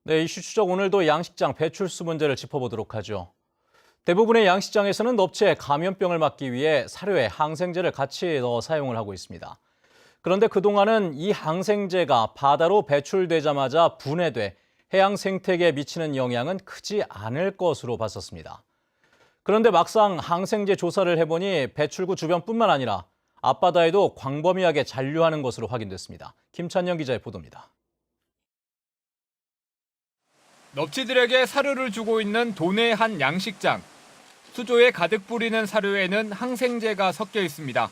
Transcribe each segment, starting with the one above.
네, 이슈 추적 오늘도 양식장 배출수 문제를 짚어보도록 하죠. 대부분의 양식장에서는 넙치의 감염병을 막기 위해 사료에 항생제를 같이 넣어 사용을 하고 있습니다. 그런데 그동안은 이 항생제가 바다로 배출되자마자 분해돼 해양 생태계에 미치는 영향은 크지 않을 것으로 봤었습니다. 그런데 막상 항생제 조사를 해보니 배출구 주변뿐만 아니라 앞바다에도 광범위하게 잔류하는 것으로 확인됐습니다. 김찬영 기자의 보도입니다. 넙치들에게 사료를 주고 있는 도내 한 양식장. 수조에 가득 뿌리는 사료에는 항생제가 섞여 있습니다.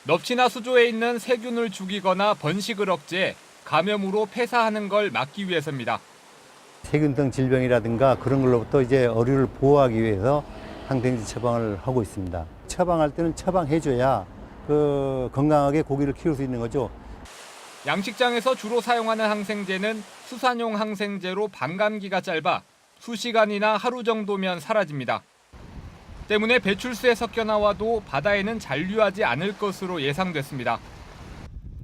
넙치나 수조에 있는 세균을 죽이거나 번식을 억제해 감염으로 폐사하는 걸 막기 위해서입니다. 세균 등 질병이라든가 그런 걸로부터 이제 어류를 보호하기 위해서 항생제 처방을 하고 있습니다. 처방할 때는 처방해줘야 건강하게 고기를 키울 수 있는 거죠. 양식장에서 주로 사용하는 항생제는 수산용 항생제로 반감기가 짧아 수시간이나 하루 정도면 사라집니다. 때문에 배출수에 섞여 나와도 바다에는 잔류하지 않을 것으로 예상됐습니다.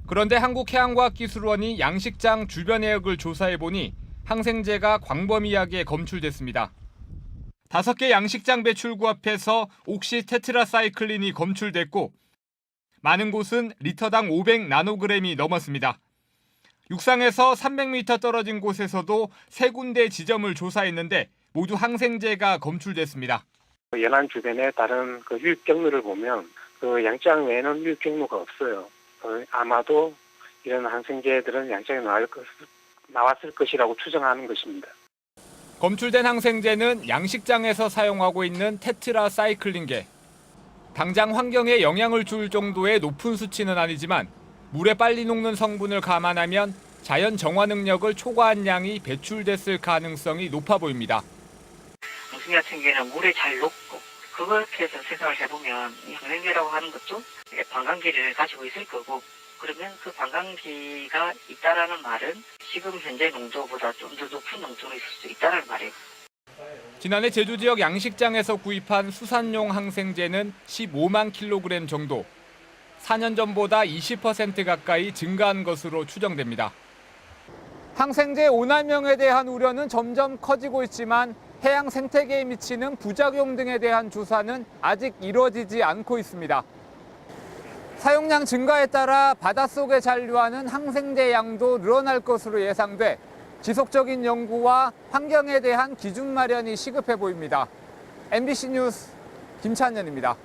그런데 한국해양과학기술원이 양식장 주변 해역을 조사해보니 항생제가 광범위하게 검출됐습니다. 5개 양식장 배출구 앞에서 옥시 테트라사이클린이 검출됐고 많은 곳은 리터당 500나노그램이 넘었습니다. 육상에서 300m 떨어진 곳에서도 3군데 지점을 조사했는데 모두 항생제가 검출됐습니다. 연안 주변의 다른 유입 경로를 보면 양장 외에는 유입 경로가 없어요. 아마도 이런 항생제들은 양장에 나왔을 것이라고 추정하는 것입니다. 검출된 항생제는 양식장에서 사용하고 있는 테트라사이클린계. 당장 환경에 영향을 줄 정도의 높은 수치는 아니지만 물에 빨리 녹는 성분을 감안하면 자연 정화 능력을 초과한 양이 배출됐을 가능성이 높아 보입니다. 항생제 같은 경우는 물에 잘 녹고 그것에서 생각을 해보면 이 항생제라고 하는 것도 반감기를 가지고 있을 거고 그러면 그 반감기가 있다라는 말은 지금 현재 농도보다 좀 더 높은 농도로 있을 수 있다는 말이에요. 지난해 제주 지역 양식장에서 구입한 수산용 항생제는 15만 킬로그램 정도. 4년 전보다 20% 가까이 증가한 것으로 추정됩니다. 항생제 오남용에 대한 우려는 점점 커지고 있지만 해양 생태계에 미치는 부작용 등에 대한 조사는 아직 이루어지지 않고 있습니다. 사용량 증가에 따라 바닷속에 잔류하는 항생제 양도 늘어날 것으로 예상돼 지속적인 연구와 환경에 대한 기준 마련이 시급해 보입니다. MBC 뉴스 김찬현입니다.